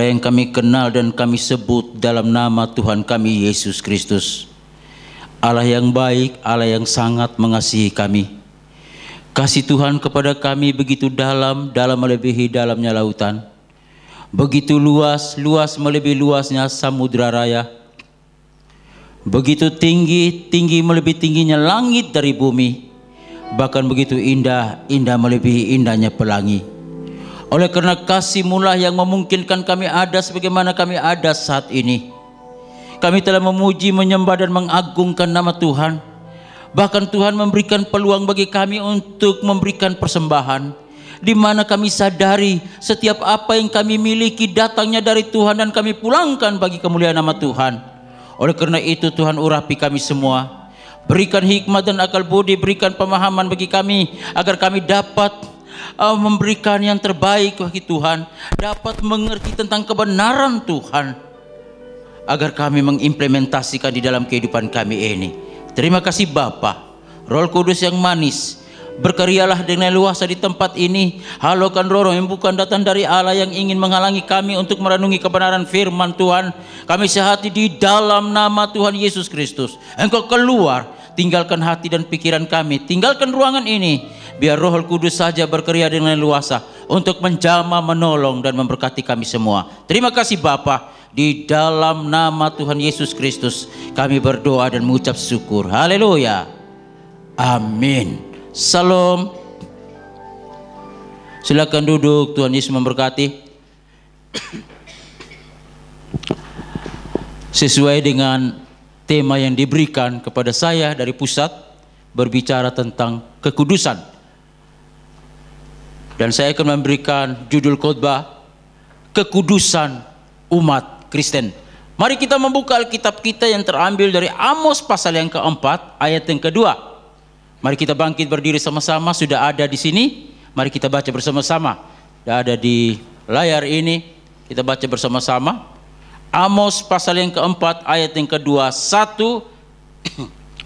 yang kami kenal dan kami sebut dalam nama Tuhan kami Yesus Kristus. Allah yang baik, Allah yang sangat mengasihi kami. Kasih Tuhan kepada kami begitu dalam melebihi dalamnya lautan. Begitu luas melebihi luasnya samudra raya. Begitu tinggi melebihi tingginya langit dari bumi. Bahkan begitu indah melebihi indahnya pelangi. Oleh karena kasih-Mu lah yang memungkinkan kami ada sebagaimana kami ada saat ini. Kami telah memuji, menyembah dan mengagungkan nama Tuhan. Bahkan Tuhan memberikan peluang bagi kami untuk memberikan persembahan, di mana kami sadari setiap apa yang kami miliki datangnya dari Tuhan dan kami pulangkan bagi kemuliaan nama Tuhan. Oleh karena itu Tuhan urapi kami semua. Berikan hikmat dan akal budi, berikan pemahaman bagi kami agar kami dapat memberikan yang terbaik bagi Tuhan, dapat mengerti tentang kebenaran Tuhan, agar kami mengimplementasikan di dalam kehidupan kami ini. Terima kasih Bapa, Roh Kudus yang manis, berkaryalah dengan luasa di tempat ini. Halokan roh yang bukan datang dari Allah yang ingin menghalangi kami untuk merenungi kebenaran firman Tuhan. Kami sehati di dalam nama Tuhan Yesus Kristus. Engkau keluar, tinggalkan hati dan pikiran kami, tinggalkan ruangan ini. Biar Roh Kudus saja berkarya dengan luasa untuk menjamah, menolong dan memberkati kami semua. Terima kasih Bapa, di dalam nama Tuhan Yesus Kristus kami berdoa dan mengucap syukur. Haleluya. Amin. Salam. Silakan duduk, Tuhan Yesus memberkati. Sesuai dengan tema yang diberikan kepada saya dari pusat, berbicara tentang kekudusan. Dan saya akan memberikan judul khotbah, kekudusan umat Kristen. Mari kita membuka Alkitab kita yang terambil dari Amos pasal yang keempat, ayat yang kedua. Mari kita bangkit berdiri sama-sama. Sudah ada di sini, mari kita baca bersama-sama. Sudah ada di layar ini, kita baca bersama-sama. Amos pasal yang keempat, ayat yang kedua. 1,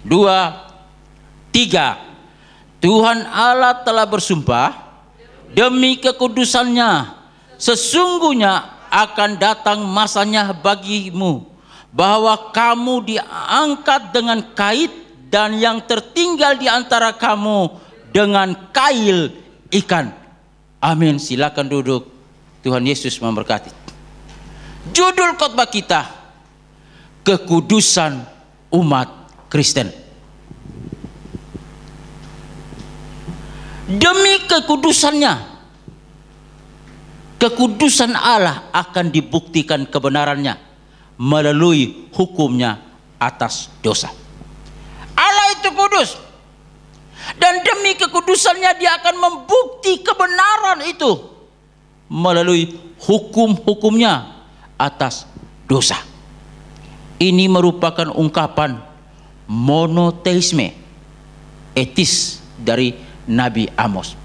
2, 3. Tuhan Allah telah bersumpah, demi kekudusannya, sesungguhnya akan datang masanya bagimu, bahwa kamu diangkat dengan kait, dan yang tertinggal di antara kamu dengan kail ikan. Amin. Silakan duduk. Tuhan Yesus memberkati. Judul khotbah kita, kekudusan umat Kristen. Demi kekudusannya, kekudusan Allah akan dibuktikan kebenarannya melalui hukumnya atas dosa. Allah itu kudus, dan demi kekudusannya dia akan membukti kebenaran itu melalui hukum-hukumnya atas dosa. Ini merupakan ungkapan monoteisme etis dari Nabi Amos.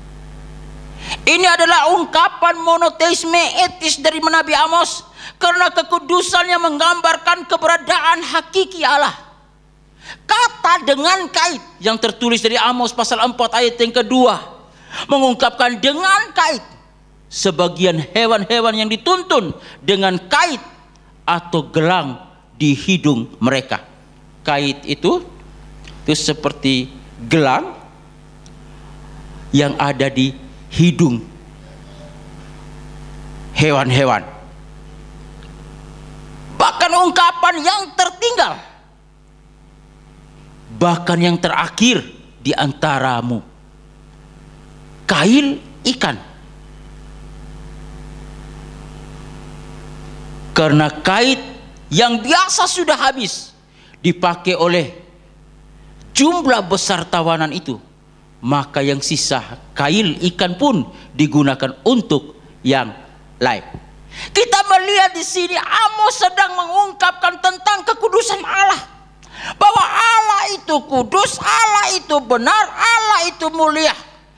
Ini adalah ungkapan monoteisme etis dari Nabi Amos, karena kekudusannya menggambarkan keberadaan hakiki Allah. Kata dengan kait yang tertulis dari Amos pasal 4 ayat yang kedua mengungkapkan dengan kait. Sebagian hewan-hewan yang dituntun dengan kait atau gelang di hidung mereka. Kait itu seperti gelang yang ada di hidung hewan-hewan. Bahkan ungkapan yang tertinggal, bahkan yang terakhir di antaramu, kail ikan. Karena kait yang biasa sudah habis dipakai oleh jumlah besar tawanan itu, maka yang sisa kail ikan pun digunakan untuk yang lain. Kita melihat di sini Amos sedang mengungkapkan tentang kekudusan Allah, bahwa Allah itu kudus, Allah itu benar, Allah itu mulia.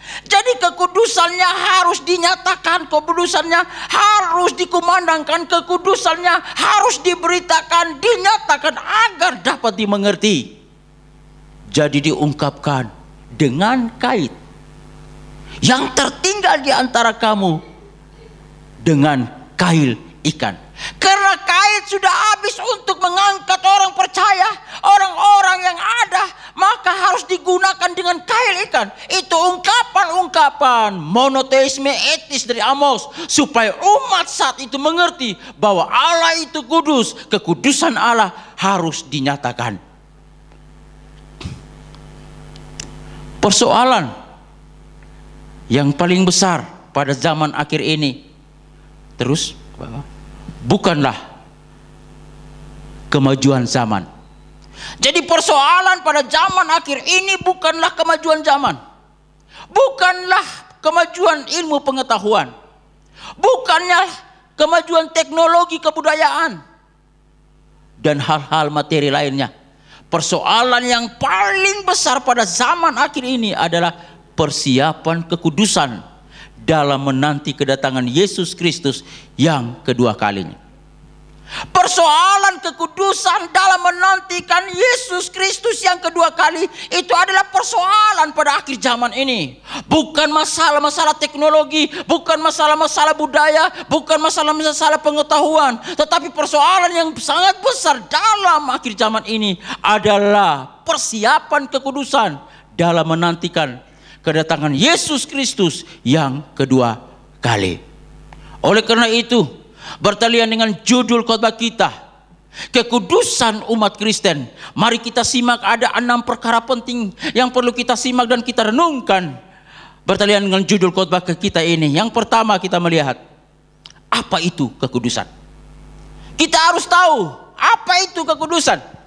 Jadi kekudusannya harus dinyatakan, kekudusannya harus dikumandangkan, kekudusannya harus diberitakan, dinyatakan agar dapat dimengerti. Jadi diungkapkan dengan kait, yang tertinggal di antara kamu dengan kail ikan. Karena kain sudah habis untuk mengangkat orang percaya, orang-orang yang ada, maka harus digunakan dengan kail ikan. Itu ungkapan-ungkapan monoteisme etis dari Amos, supaya umat saat itu mengerti bahwa Allah itu kudus, kekudusan Allah harus dinyatakan. Persoalan yang paling besar pada zaman akhir ini, terus bukanlah kemajuan zaman. Jadi persoalan pada zaman akhir ini bukanlah kemajuan zaman, bukanlah kemajuan ilmu pengetahuan, bukannya kemajuan teknologi kebudayaan dan hal-hal materi lainnya. Persoalan yang paling besar pada zaman akhir ini adalah persiapan kekudusan dalam menanti kedatangan Yesus Kristus yang kedua kalinya. Persoalan kekudusan dalam menantikan Yesus Kristus yang kedua kali itu adalah persoalan pada akhir zaman ini. Bukan masalah-masalah teknologi, bukan masalah-masalah budaya, bukan masalah-masalah pengetahuan, tetapi persoalan yang sangat besar dalam akhir zaman ini adalah persiapan kekudusan dalam menantikan kedatangan Yesus Kristus yang kedua kali. Oleh karena itu, bertalian dengan judul khotbah kita, kekudusan umat Kristen, mari kita simak ada 6 perkara penting yang perlu kita simak dan kita renungkan. Bertalian dengan judul khotbah kita ini, yang pertama kita melihat apa itu kekudusan. Kita harus tahu apa itu kekudusan.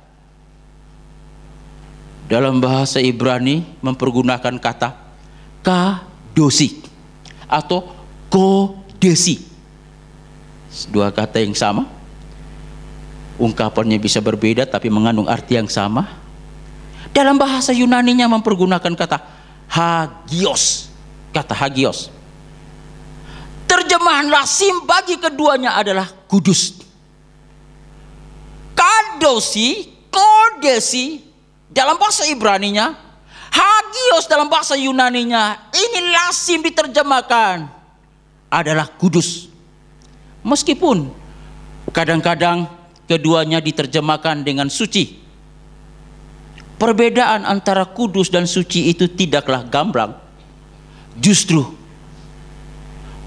Dalam bahasa Ibrani mempergunakan kata kadosi atau kodesi. Dua kata yang sama, ungkapannya bisa berbeda tapi mengandung arti yang sama. Dalam bahasa Yunaninya mempergunakan kata hagios, kata hagios. Terjemahan Lasim bagi keduanya adalah kudus. Kadosi, kodesi dalam bahasa Ibraninya, hagios dalam bahasa Yunaninya, ini Lasim diterjemahkan adalah kudus. Meskipun kadang-kadang keduanya diterjemahkan dengan suci, perbedaan antara kudus dan suci itu tidaklah gamblang. Justru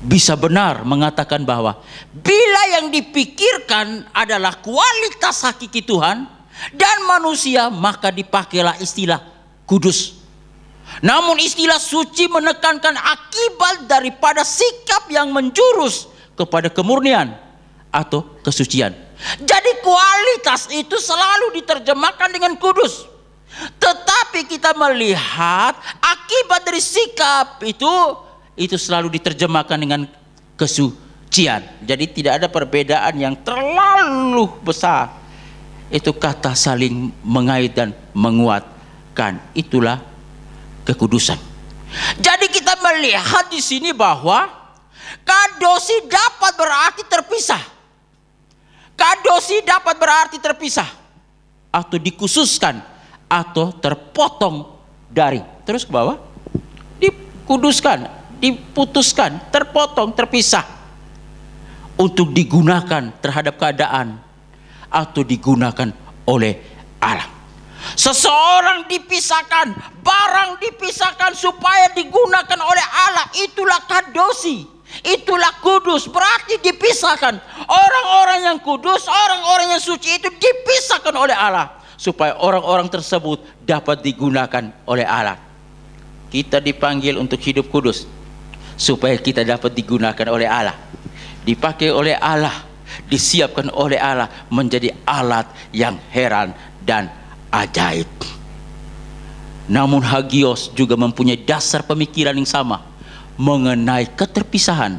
bisa benar mengatakan bahwa bila yang dipikirkan adalah kualitas hakiki Tuhan dan manusia, maka dipakailah istilah kudus. Namun istilah suci menekankan akibat daripada sikap yang menjurus kepada kemurnian atau kesucian. Jadi kualitas itu selalu diterjemahkan dengan kudus. Tetapi kita melihat akibat dari sikap itu selalu diterjemahkan dengan kesucian. Jadi tidak ada perbedaan yang terlalu besar. Itu kata saling mengait dan menguatkan. Itulah kekudusan. Jadi kita melihat di sini bahwa kadosi dapat berarti terpisah. Kadosi dapat berarti terpisah atau dikhususkan atau terpotong dari. Terus ke bawah, dikuduskan, diputuskan, terpotong, terpisah untuk digunakan terhadap keadaan atau digunakan oleh Allah. Seseorang dipisahkan, barang dipisahkan supaya digunakan oleh Allah, itulah kadosi. Itulah kudus, berarti dipisahkan. Orang-orang yang kudus, orang-orang yang suci itu dipisahkan oleh Allah supaya orang-orang tersebut dapat digunakan oleh Allah. Kita dipanggil untuk hidup kudus supaya kita dapat digunakan oleh Allah, dipakai oleh Allah, disiapkan oleh Allah menjadi alat yang heran dan ajaib. Namun hagios juga mempunyai dasar pemikiran yang sama mengenai keterpisahan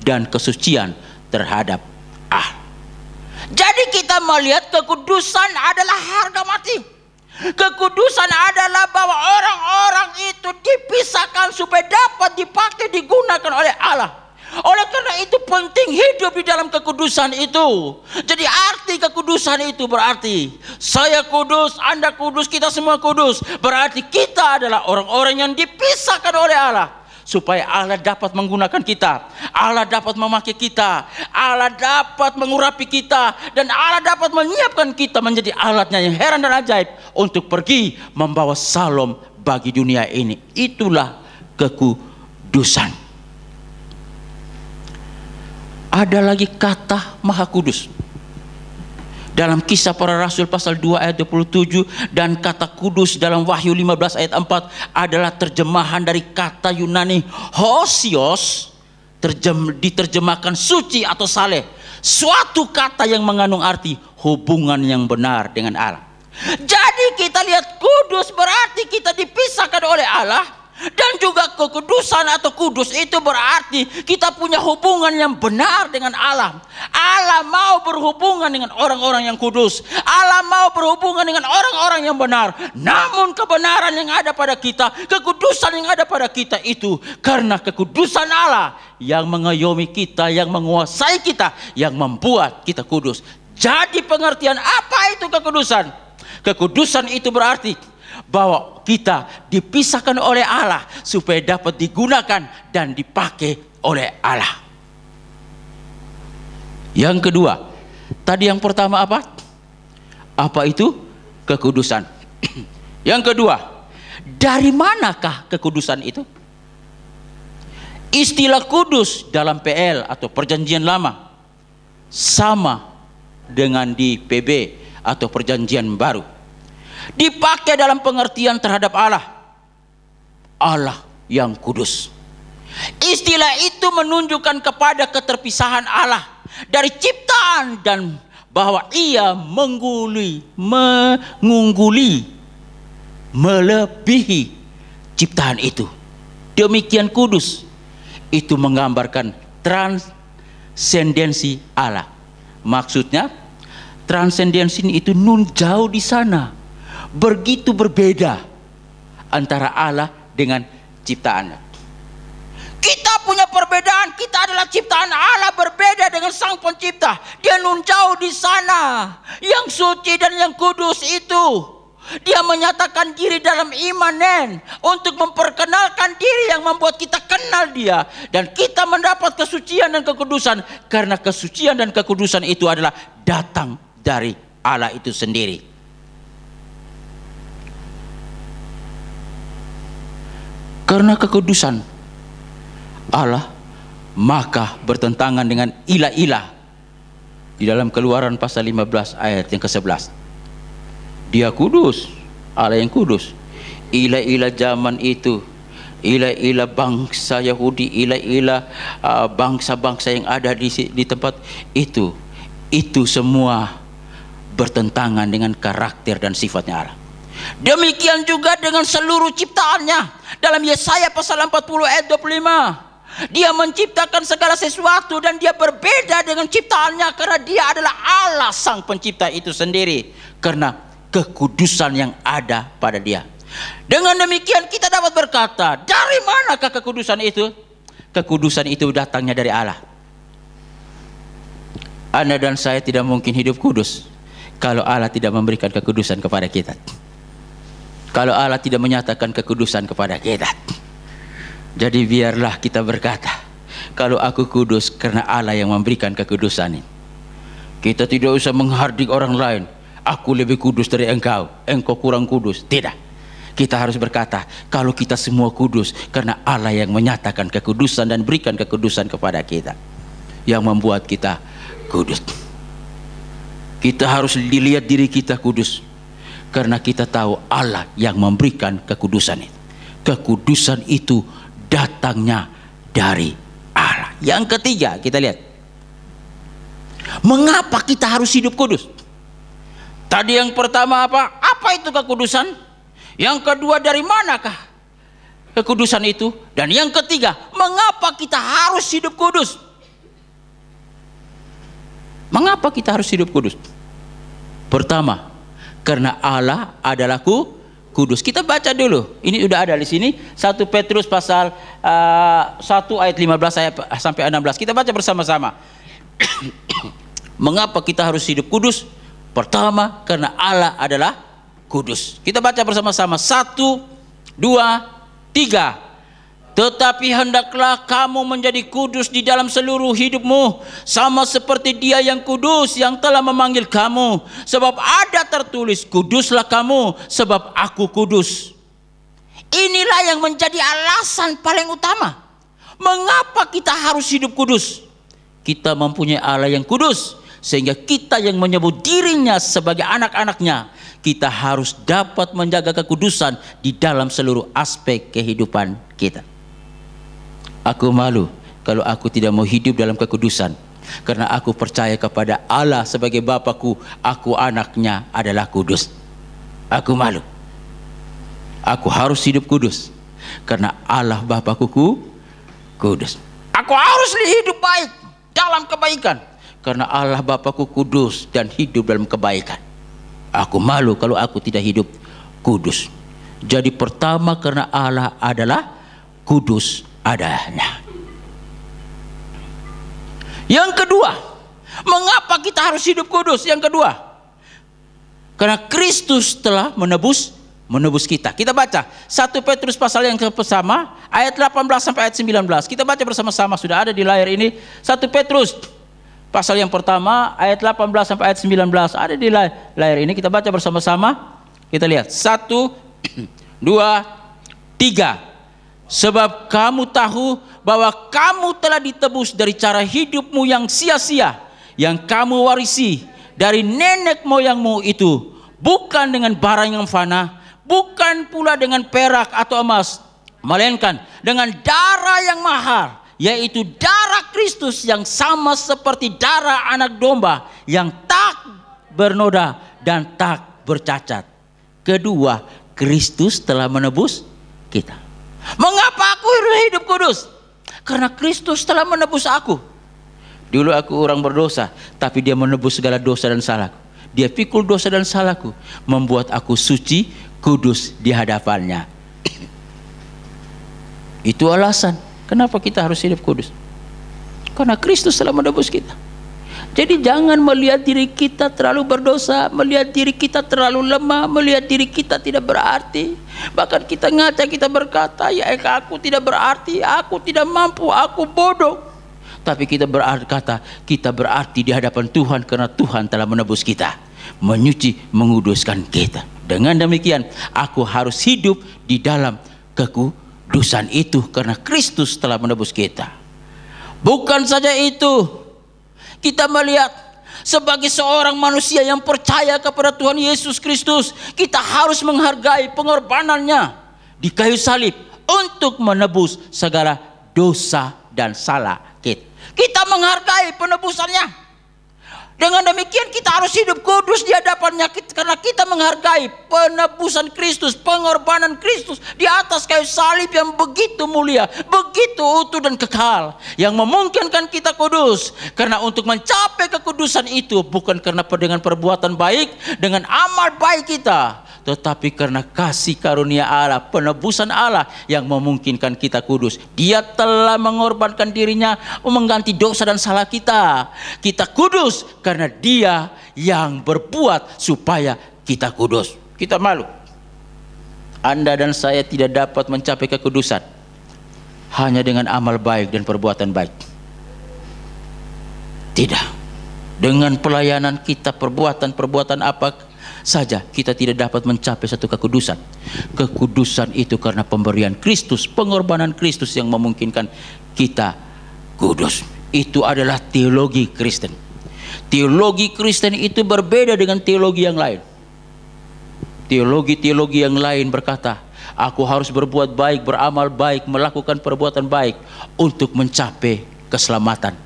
dan kesucian terhadap Allah. Jadi kita melihat kekudusan adalah harga mati. Kekudusan adalah bahwa orang-orang itu dipisahkan supaya dapat dipakai, digunakan oleh Allah. Oleh karena itu penting hidup di dalam kekudusan itu. Jadi arti kekudusan itu berarti saya kudus, Anda kudus, kita semua kudus. Berarti kita adalah orang-orang yang dipisahkan oleh Allah supaya Allah dapat menggunakan kita, Allah dapat memakai kita, Allah dapat mengurapi kita, dan Allah dapat menyiapkan kita menjadi alatnya yang heran dan ajaib untuk pergi membawa salom bagi dunia ini. Itulah kekudusan. Ada lagi kata Maha Kudus dalam Kisah Para Rasul pasal 2 ayat 27, dan kata kudus dalam Wahyu 15 ayat 4 adalah terjemahan dari kata Yunani hosios, diterjemahkan suci atau saleh, suatu kata yang mengandung arti hubungan yang benar dengan Allah. Jadi kita lihat kudus berarti kita dipisahkan oleh Allah, dan juga kekudusan atau kudus itu berarti kita punya hubungan yang benar dengan Allah. Allah mau berhubungan dengan orang-orang yang kudus, Allah mau berhubungan dengan orang-orang yang benar. Namun kebenaran yang ada pada kita, kekudusan yang ada pada kita itu karena kekudusan Allah yang mengayomi kita, yang menguasai kita, yang membuat kita kudus. Jadi pengertian apa itu kekudusan? Kekudusan itu berarti bahwa kita dipisahkan oleh Allah supaya dapat digunakan dan dipakai oleh Allah. Yang kedua, tadi yang pertama apa? Apa itu kekudusan? Yang kedua, dari manakah kekudusan itu? Istilah kudus dalam PL atau Perjanjian Lama sama dengan di PB atau Perjanjian Baru. Dipakai dalam pengertian terhadap Allah, Allah yang kudus. Istilah itu menunjukkan kepada keterpisahan Allah dari ciptaan dan bahwa ia mengungguli, melebihi ciptaan itu. Demikian kudus itu menggambarkan transendensi Allah. Maksudnya transendensi itu nun jauh di sana, begitu berbeda antara Allah dengan ciptaannya. Kita punya perbedaan, kita adalah ciptaan Allah berbeda dengan Sang Pencipta. Dia nun jauh di sana, yang suci dan yang kudus itu. Dia menyatakan diri dalam imanen untuk memperkenalkan diri yang membuat kita kenal Dia, dan kita mendapat kesucian dan kekudusan karena kesucian dan kekudusan itu adalah datang dari Allah itu sendiri. Karena kekudusan Allah, maka bertentangan dengan ilah-ilah di dalam Keluaran pasal 15 ayat yang ke-11. Dia kudus, Allah yang kudus. Ilah-ilah zaman itu, ilah-ilah bangsa Yahudi, ilah-ilah bangsa-bangsa yang ada di tempat itu semua bertentangan dengan karakter dan sifatnya Allah. Demikian juga dengan seluruh ciptaannya. Dalam Yesaya pasal 40 ayat 25, Dia menciptakan segala sesuatu dan Dia berbeda dengan ciptaannya karena Dia adalah Allah Sang Pencipta itu sendiri, karena kekudusan yang ada pada Dia. Dengan demikian kita dapat berkata, dari manakah kekudusan itu? Kekudusan itu datangnya dari Allah. Anda dan saya tidak mungkin hidup kudus kalau Allah tidak memberikan kekudusan kepada kita. Kalau Allah tidak menyatakan kekudusan kepada kita. Jadi biarlah kita berkata, kalau aku kudus karena Allah yang memberikan kekudusan ini. Kita tidak usah menghardik orang lain, aku lebih kudus dari engkau, engkau kurang kudus. Tidak. Kita harus berkata, kalau kita semua kudus karena Allah yang menyatakan kekudusan dan berikan kekudusan kepada kita, yang membuat kita kudus. Kita harus dilihat diri kita kudus karena kita tahu Allah yang memberikan kekudusan itu. Kekudusan itu datangnya dari Allah. Yang ketiga, kita lihat, mengapa kita harus hidup kudus? Tadi yang pertama apa? Apa itu kekudusan? Yang kedua, dari manakah kekudusan itu? Dan yang ketiga, mengapa kita harus hidup kudus? Mengapa kita harus hidup kudus? Pertama, karena Allah adalah kudus. Kita baca dulu. Ini sudah ada di sini. 1 Petrus pasal 1 ayat 15 sampai 16. Kita baca bersama-sama. Mengapa kita harus hidup kudus? Pertama, karena Allah adalah kudus. Kita baca bersama-sama. 1, 2, 3. Tetapi hendaklah kamu menjadi kudus di dalam seluruh hidupmu, sama seperti Dia yang kudus yang telah memanggil kamu. Sebab ada tertulis, kuduslah kamu sebab aku kudus. Inilah yang menjadi alasan paling utama mengapa kita harus hidup kudus. Kita mempunyai Allah yang kudus, sehingga kita yang menyebut dirinya sebagai anak-anaknya, kita harus dapat menjaga kekudusan di dalam seluruh aspek kehidupan kita. Aku malu kalau aku tidak mau hidup dalam kekudusan, karena aku percaya kepada Allah sebagai Bapakku, aku anaknya adalah kudus. Aku malu. Aku harus hidup kudus karena Allah Bapakku kudus. Aku harus hidup baik dalam kebaikan karena Allah Bapakku kudus dan hidup dalam kebaikan. Aku malu kalau aku tidak hidup kudus. Jadi pertama, karena Allah adalah kudus adanya. Yang kedua, mengapa kita harus hidup kudus? Yang kedua, karena Kristus telah menebus kita. Kita baca 1 Petrus pasal yang pertama ayat 18 sampai ayat 19. Kita baca bersama-sama, sudah ada di layar ini. 1 Petrus pasal yang pertama ayat 18 sampai ayat 19 ada di layar ini. Kita baca bersama-sama. Kita lihat 1, 2, 3. Sebab kamu tahu bahwa kamu telah ditebus dari cara hidupmu yang sia-sia yang kamu warisi dari nenek moyangmu itu, bukan dengan barang yang fana, bukan pula dengan perak atau emas, melainkan dengan darah yang mahal, yaitu darah Kristus yang sama seperti darah anak domba yang tak bernoda dan tak bercacat. Kedua, Kristus telah menebus kita. Mengapa aku hidup kudus? Karena Kristus telah menebus aku. Dulu aku orang berdosa, tapi Dia menebus segala dosa dan salahku. Dia pikul dosa dan salahku, membuat aku suci, kudus di hadapannya. Itu alasan kenapa kita harus hidup kudus. Karena Kristus telah menebus kita. Jadi jangan melihat diri kita terlalu berdosa, melihat diri kita terlalu lemah, melihat diri kita tidak berarti. Bahkan kita ngaca, kita berkata, ya aku tidak berarti, aku tidak mampu, aku bodoh. Tapi kita berkata, kita berarti di hadapan Tuhan karena Tuhan telah menebus kita, menyuci, menguduskan kita. Dengan demikian, aku harus hidup di dalam kekudusan itu karena Kristus telah menebus kita. Bukan saja itu, kita melihat sebagai seorang manusia yang percaya kepada Tuhan Yesus Kristus, kita harus menghargai pengorbanannya di kayu salib untuk menebus segala dosa dan salah kita. Kita menghargai penebusannya. Dengan demikian kita harus hidup kudus di hadapannya karena kita menghargai penebusan Kristus, pengorbanan Kristus di atas kayu salib yang begitu mulia, begitu utuh dan kekal, yang memungkinkan kita kudus. Karena untuk mencapai kekudusan itu bukan karena dengan perbuatan baik, dengan amal baik kita, tetapi karena kasih karunia Allah, penebusan Allah yang memungkinkan kita kudus. Dia telah mengorbankan dirinya mengganti dosa dan salah kita. Kita kudus karena Dia yang berbuat supaya kita kudus. Kita malu. Anda dan saya tidak dapat mencapai kekudusan hanya dengan amal baik dan perbuatan baik. Tidak. Dengan pelayanan kita, perbuatan apa saja, kita tidak dapat mencapai satu kekudusan. Kekudusan itu karena pemberian Kristus, pengorbanan Kristus yang memungkinkan kita kudus. Itu adalah teologi Kristen. Teologi Kristen itu berbeda dengan teologi yang lain. Teologi yang lain berkata, aku harus berbuat baik, beramal baik, melakukan perbuatan baik untuk mencapai keselamatan,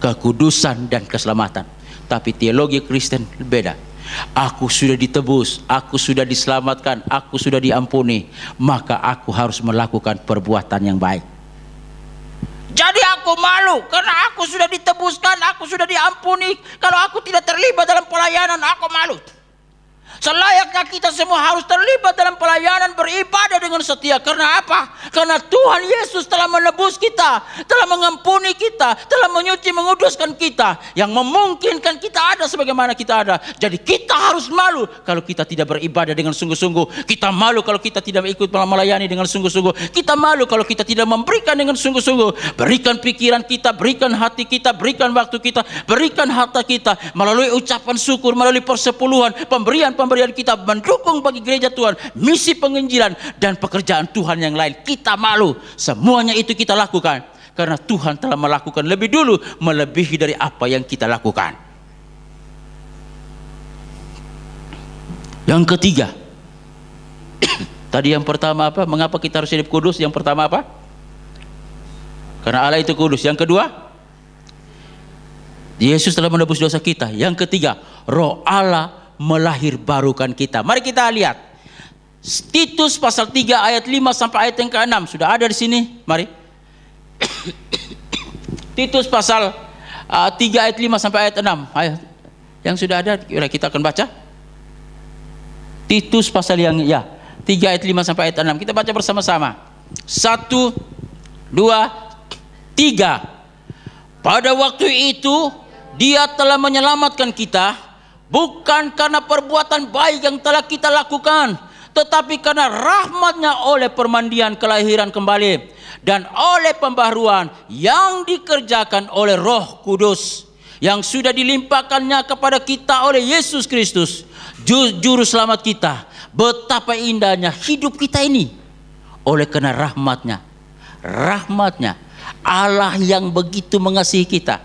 kekudusan dan keselamatan. Tapi teologi Kristen beda. Aku sudah ditebus, aku sudah diselamatkan, aku sudah diampuni, maka aku harus melakukan perbuatan yang baik. Jadi aku malu karena aku sudah ditebuskan, aku sudah diampuni. Kalau aku tidak terlibat dalam pelayanan, aku malu. Selayaknya kita semua harus terlibat dalam pelayanan beribadah dengan setia. Karena apa? Karena Tuhan Yesus telah menebus kita, telah mengampuni kita, telah menyuci menguduskan kita, yang memungkinkan kita ada sebagaimana kita ada. Jadi kita harus malu kalau kita tidak beribadah dengan sungguh-sungguh. Kita malu kalau kita tidak ikut melayani dengan sungguh-sungguh. Kita malu kalau kita tidak memberikan dengan sungguh-sungguh. Berikan pikiran kita, berikan hati kita, berikan waktu kita, berikan harta kita melalui ucapan syukur, melalui persepuluhan, pemberian kita mendukung bagi gereja Tuhan, misi penginjilan dan pekerjaan Tuhan yang lain. Kita malu, semuanya itu kita lakukan karena Tuhan telah melakukan lebih dulu, melebihi dari apa yang kita lakukan. Yang ketiga, tadi yang pertama apa? Mengapa kita harus hidup kudus? Yang pertama apa? Karena Allah itu kudus. Yang kedua, Yesus telah menebus dosa kita. Yang ketiga, Roh Allah melahirbarukan kita. Mari kita lihat Titus pasal 3 ayat 5 sampai ayat yang ke-6. Sudah ada di sini. Mari. Titus pasal 3 ayat 5 sampai ayat 6. Ayat yang sudah ada kita akan baca. Titus pasal yang 3 ayat 5 sampai ayat 6. Kita baca bersama-sama. 1, 2, 3. Pada waktu itu Dia telah menyelamatkan kita, bukan karena perbuatan baik yang telah kita lakukan, tetapi karena rahmat-Nya oleh permandian kelahiran kembali dan oleh pembaharuan yang dikerjakan oleh Roh Kudus yang sudah dilimpahkannya kepada kita oleh Yesus Kristus, Juru Selamat kita. Betapa indahnya hidup kita ini oleh karena rahmat-Nya. Rahmat-Nya, Allah yang begitu mengasihi kita,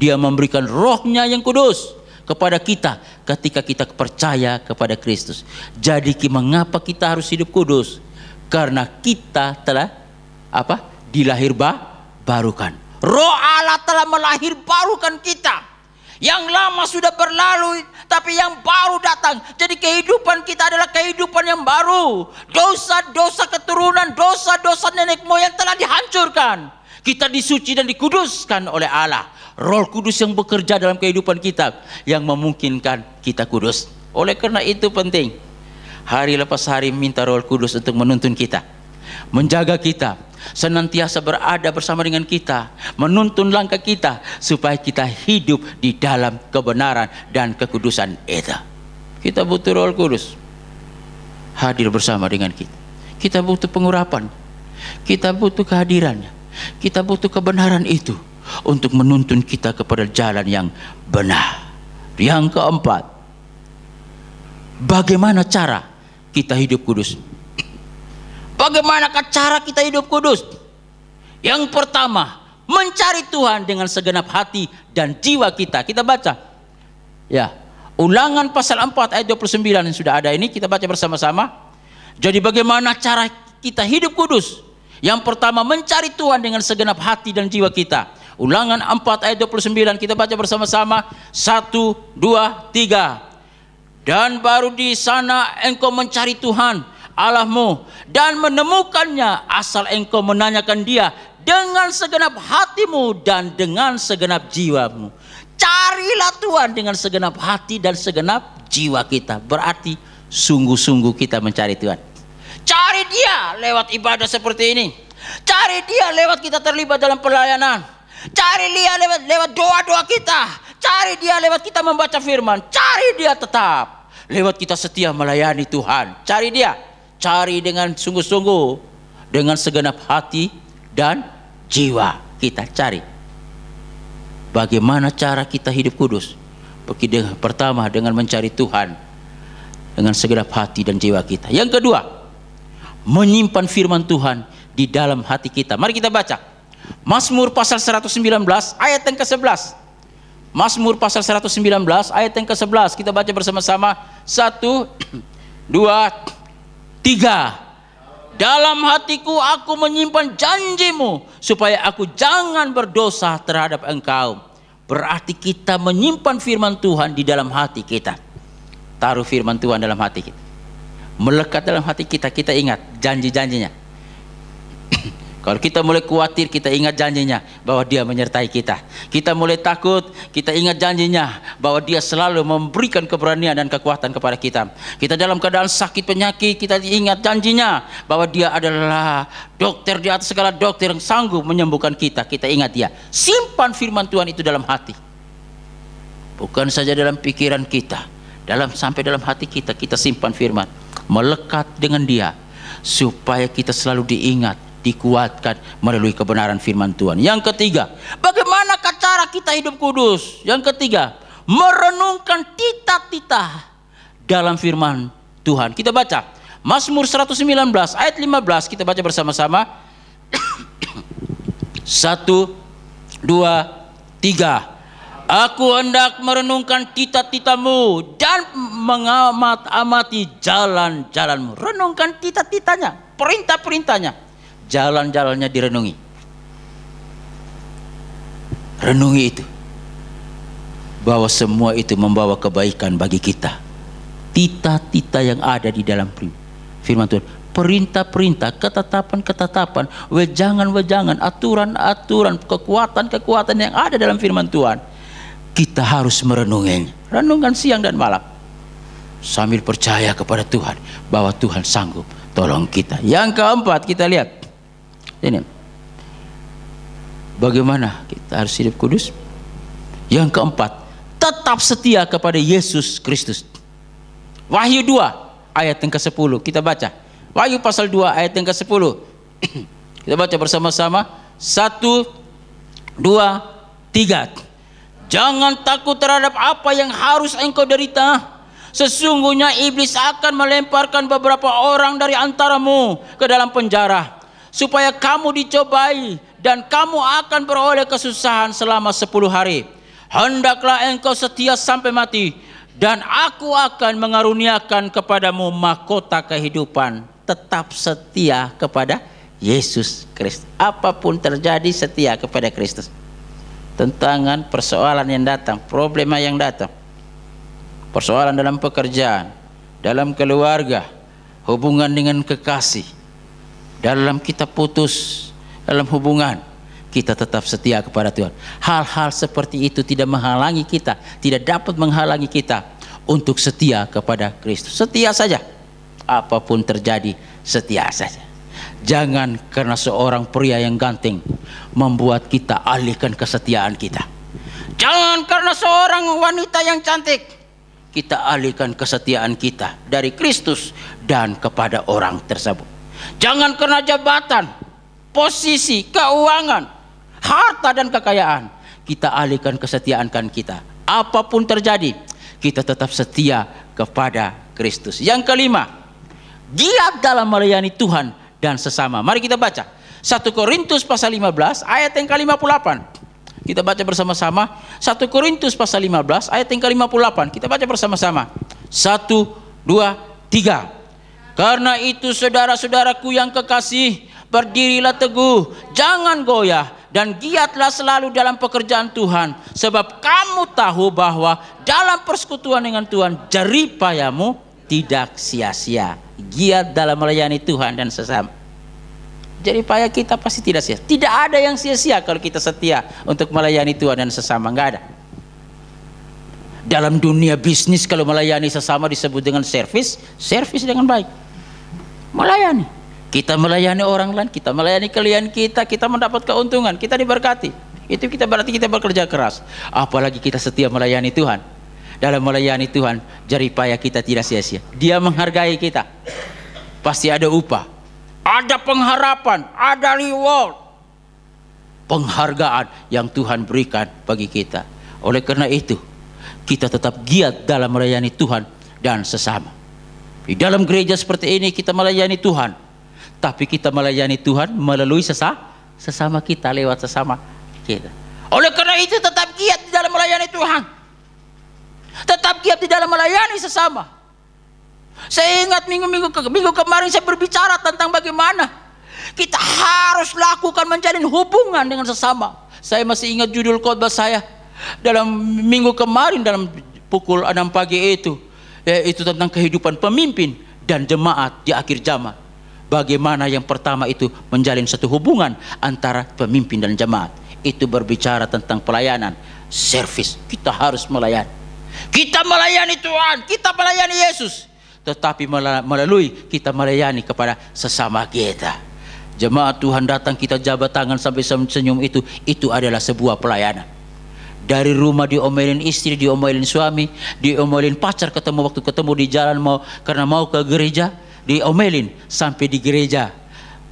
Dia memberikan Roh-Nya yang kudus kepada kita ketika kita percaya kepada Kristus. Jadi mengapa kita harus hidup kudus? Karena kita telah dilahirbarukan. Roh Allah telah melahirbarukan kita. Yang lama sudah berlalu, tapi yang baru datang. Jadi kehidupan kita adalah kehidupan yang baru. Dosa-dosa keturunan, dosa-dosa nenek moyang telah dihancurkan. Kita disuci dan dikuduskan oleh Allah. Roh Kudus yang bekerja dalam kehidupan kita, yang memungkinkan kita kudus. Oleh karena itu penting, hari lepas hari minta Roh Kudus untuk menuntun kita, menjaga kita, senantiasa berada bersama dengan kita, menuntun langkah kita, supaya kita hidup di dalam kebenaran dan kekudusan itu. Kita butuh Roh Kudus hadir bersama dengan kita. Kita butuh pengurapan, kita butuh kehadirannya, kita butuh kebenaran itu untuk menuntun kita kepada jalan yang benar. Yang keempat, bagaimana cara kita hidup kudus? Bagaimanakah cara kita hidup kudus? Yang pertama, mencari Tuhan dengan segenap hati dan jiwa kita. Kita baca Ulangan pasal 4 ayat 29 yang sudah ada ini, kita baca bersama-sama. Jadi bagaimana cara kita hidup kudus? Yang pertama, mencari Tuhan dengan segenap hati dan jiwa kita. Ulangan 4 ayat 29, kita baca bersama-sama. 1, 2, 3. Dan baru di sana engkau mencari Tuhan Allahmu dan menemukannya, asal engkau menanyakan Dia dengan segenap hatimu dan dengan segenap jiwamu. Carilah Tuhan dengan segenap hati dan segenap jiwa kita. Berarti sungguh-sungguh kita mencari Tuhan. Cari Dia lewat ibadah seperti ini. Cari Dia lewat kita terlibat dalam pelayanan. Cari Dia lewat doa-doa kita. Cari Dia lewat kita membaca firman. Cari Dia tetap lewat kita setia melayani Tuhan. Cari Dia. Cari dengan sungguh-sungguh, dengan segenap hati dan jiwa kita cari. Bagaimana cara kita hidup kudus? Pertama, dengan mencari Tuhan dengan segenap hati dan jiwa kita. Yang kedua, menyimpan firman Tuhan di dalam hati kita. Mari kita baca Mazmur pasal 119 ayat yang ke-11. Mazmur pasal 119 ayat yang ke-11. Kita baca bersama-sama. 1, 2, 3. Dalam hatiku aku menyimpan janjimu, supaya aku jangan berdosa terhadap engkau. Berarti kita menyimpan firman Tuhan di dalam hati kita. Taruh firman Tuhan dalam hati kita, melekat dalam hati kita. Kita ingat janji-janjinya. Kalau kita mulai khawatir, kita ingat janjinya bahwa Dia menyertai kita. Kita mulai takut, kita ingat janjinya bahwa Dia selalu memberikan keberanian dan kekuatan kepada kita. Kita dalam keadaan sakit penyakit, kita ingat janjinya bahwa Dia adalah dokter di atas segala dokter yang sanggup menyembuhkan kita. Kita ingat Dia. Simpan firman Tuhan itu dalam hati. Bukan saja dalam pikiran kita, sampai dalam hati kita, kita simpan firman. Melekat dengan Dia supaya kita selalu diingat, dikuatkan melalui kebenaran firman Tuhan. Yang ketiga, bagaimana cara kita hidup kudus? Yang ketiga, merenungkan tita-tita dalam firman Tuhan. Kita baca Mazmur 119 ayat 15, kita baca bersama-sama. 1, 2, 3. Aku hendak merenungkan tita-titamu dan mengamat-amati jalan-jalanmu. Renungkan tita-titanya, perintah-perintahnya, jalan-jalannya direnungi. Renungi itu, bahwa semua itu membawa kebaikan bagi kita. Tita-tita yang ada di dalam firman Tuhan, perintah-perintah, ketetapan-ketetapan, wejangan-wejangan, aturan-aturan, kekuatan-kekuatan yang ada dalam firman Tuhan. Kita harus merenunginya. Renungkan siang dan malam, sambil percaya kepada Tuhan bahwa Tuhan sanggup tolong kita. Yang keempat, kita lihat ini, bagaimana kita harus hidup kudus. Yang keempat, tetap setia kepada Yesus Kristus. Wahyu 2 ayat yang ke-10, kita baca. Wahyu pasal 2 ayat yang ke-10. Kita baca bersama-sama. 1, 2, 3. Jangan takut terhadap apa yang harus engkau derita. Sesungguhnya iblis akan melemparkan beberapa orang dari antaramu ke dalam penjara, supaya kamu dicobai dan kamu akan beroleh kesusahan selama 10 hari. Hendaklah engkau setia sampai mati, dan aku akan mengaruniakan kepadamu mahkota kehidupan. Tetap setia kepada Yesus Kristus. Apapun terjadi, setia kepada Kristus. Tentangan, persoalan yang datang, problema yang datang, persoalan dalam pekerjaan, dalam keluarga, hubungan dengan kekasih, dalam kita putus dalam hubungan, kita tetap setia kepada Tuhan. Hal-hal seperti itu tidak menghalangi kita, tidak dapat menghalangi kita untuk setia kepada Kristus. Setia saja, apapun terjadi, setia saja. Jangan karena seorang pria yang ganteng membuat kita alihkan kesetiaan kita. Jangan karena seorang wanita yang cantik kita alihkan kesetiaan kita dari Kristus dan kepada orang tersebut. Jangan karena jabatan, posisi, keuangan, harta dan kekayaan kita alihkan kesetiaan kita. Apapun terjadi, kita tetap setia kepada Kristus. Yang kelima, giat dalam melayani Tuhan dan sesama. Mari kita baca 1 Korintus pasal 15 ayat yang ke-58. Kita baca bersama-sama 1 Korintus pasal 15 ayat yang ke-58. Kita baca bersama-sama. 1, 2, 3. Karena itu saudara-saudaraku yang kekasih, berdirilah teguh, jangan goyah, dan giatlah selalu dalam pekerjaan Tuhan, sebab kamu tahu bahwa dalam persekutuan dengan Tuhan jeripayamu tidak sia-sia. Giat dalam melayani Tuhan dan sesama. Jeripaya kita pasti tidak sia. Tidak ada yang sia-sia kalau kita setia untuk melayani Tuhan dan sesama. Enggak ada. Dalam dunia bisnis, kalau melayani sesama disebut dengan servis dengan baik. Melayani. Kita melayani orang lain, kita melayani klien kita, kita mendapat keuntungan, kita diberkati. Itu kita berarti kita bekerja keras. Apalagi kita setia melayani Tuhan. Dalam melayani Tuhan, jeripaya kita tidak sia-sia. Dia menghargai kita. Pasti ada upah, ada pengharapan, ada reward, penghargaan yang Tuhan berikan bagi kita. Oleh karena itu, kita tetap giat dalam melayani Tuhan dan sesama. Di dalam gereja seperti ini kita melayani Tuhan, tapi kita melayani Tuhan melalui sesama kita, lewat sesama kita. Oleh karena itu tetap giat di dalam melayani Tuhan. Tetap giat di dalam melayani sesama. Saya ingat minggu kemarin saya berbicara tentang bagaimana kita harus lakukan menjalin hubungan dengan sesama. Saya masih ingat judul khotbah saya dalam minggu kemarin dalam pukul 6 pagi itu, yaitu tentang kehidupan pemimpin dan jemaat di akhir zaman. Bagaimana yang pertama itu menjalin satu hubungan antara pemimpin dan jemaat. Itu berbicara tentang pelayanan, servis. Kita harus melayani. Kita melayani Tuhan, kita melayani Yesus. Tetapi melalui kita melayani kepada sesama kita. Jemaat Tuhan datang, kita jabat tangan sampai senyum, itu adalah sebuah pelayanan. Dari rumah diomelin istri, diomelin suami, diomelin pacar, waktu ketemu di jalan karena mau ke gereja, diomelin sampai di gereja.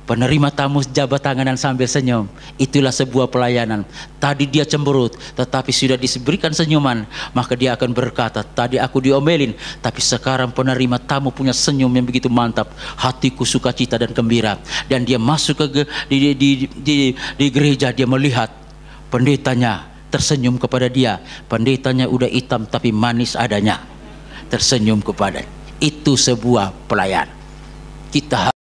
Penerima tamu jabat tangan dan sambil senyum. Itulah sebuah pelayanan. Tadi dia cemberut, tetapi sudah diberikan senyuman, maka dia akan berkata, tadi aku diomelin, tapi sekarang penerima tamu punya senyum yang begitu mantap. Hatiku sukacita dan gembira. Dan dia masuk ke di gereja, dia melihat pendetanya tersenyum kepada dia. Pendetanya udah hitam tapi manis adanya, tersenyum kepada. Itu sebuah pelayan. Kita